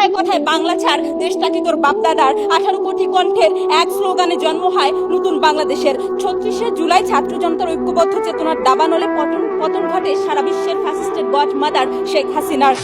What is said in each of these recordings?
কথায় কথায় বাংলা ছাড়, দেশটাকে তোর বাপদাদার। 18 কোটি কণ্ঠের এক স্লোগানে জন্ম হয় নতুন বাংলাদেশের। 36শে জুলাই ছাত্র জনতার ঐক্যবদ্ধ চেতনার দাবানলে পতন ঘটে সারা বিশ্বের ফ্যাসিস্টের গড মাদার শেখ হাসিনার।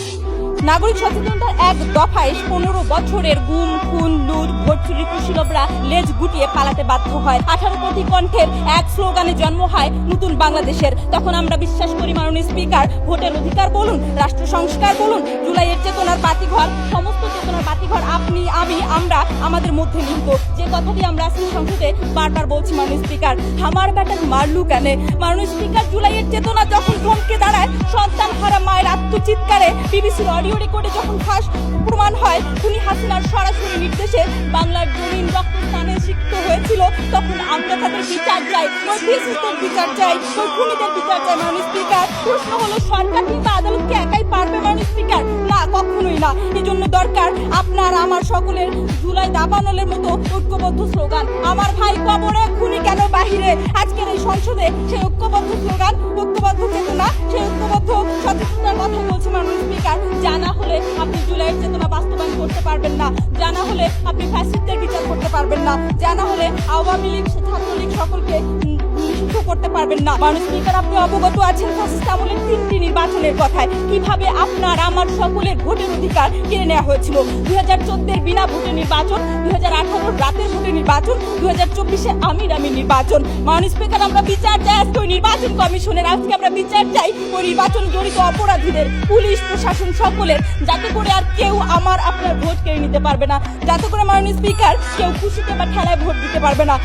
নাগরিক সচেতনতার এক দফায় 15 বছরের গুম খুন লুট ভোট চুরি কুশীলবরা লেজ গুটিয়ে পালাতে বাধ্য হয়। 18 কোটি কণ্ঠের এক স্লোগানে জন্ম হয় নতুন বাংলাদেশের। তখন আমরা বিশ্বাস করি মাননীয় স্পিকার, ভোটের অধিকার বলুন, রাষ্ট্র সংস্কার বলুন, জুলাইয়ের চেতনার বাতিঘর, সমস্ত চেতনার বাতিঘর আপনি আমি আমরা আমাদের মধ্যে নিহিত। যে কথাটি আমরা আজকে সংসদে বারবার বলছি মাননীয় স্পিকার, আমার ব্যাটার মারলু কেন? মাননীয় স্পিকার, জুলাইয়ের চেতনা যখন থমকে দাঁড়ায়, সন্তান হারা মায়ের আত্মচিৎকারে, বিবিসির অডিও রেকর্ডে যখন ফাঁস প্রমাণ হয় খুনি হাসিনার সরাসরি নির্দেশে বাংলার জমিন রক্তস্থানে সিক্ত হয়েছিল, তখন আমরা তাদের বিচার চাই, ওই ফ্যাসিস্টের বিচার চাই, ওই খুনিদের বিচার চাই। মাননীয় স্পিকার, প্রশ্ন হলো সরকার কিংবা আদালতকে একাই পারবে মাননীয় স্পিকার? না, কখনোই না। এজন্য দরকার আপনার আমার সকলের জুলাই দাবানলের মতো ঐক্যবদ্ধ স্লোগান। আমার ভাই কবরে, খুনি কেন বাহিরে? আজকের এই সংসদে সেই ঐক্যবদ্ধ স্লোগান, ঐক্যবদ্ধ চেতনা, সেই ঐক্যবদ্ধ সচেতনতার কথা বলছে মাননীয় স্পিকার। জানা হলে আপনি জুলাইয়ের চেতনা বাস্তবায়ন করতে পারবেন না, জানা হলে আপনি ফ্যাসিস্টের বিচার করতে পারবেন না, জানা হলে আওয়ামী লীগ ছাত্রলীগ সকলকে নিষিদ্ধ করতে পারবেন না। মাননীয় স্পিকার, আপনি অবগত আছেন ফ্যাসিস্ট আমলের 3টি নির্বাচনের কথায়, কিভাবে আপনার আমার সকলের ভোটের অধিকার কেড়ে নেওয়া হয়েছিল। 2014-এর বিনা ভোটের নির্বাচন, 2018-র রাতের ভোটের নির্বাচন, 2024-এ আমির নির্বাচন। মাননীয় স্পিকার, আমরা বিচার চাই আজকে ওই নির্বাচন কমিশনের, আজকে আমরা বিচার চাই ওই নির্বাচন জড়িত অপরাধীদের, পুলিশ প্রশাসন সকলের, যাতে করে আর কেউ আমার আপনার ভোট কেড়ে নিতে পারবে না, যাতে করে মাননীয় স্পিকার কেউ খুশিতে বা ঠেলায় ভোট দিতে পারবে না।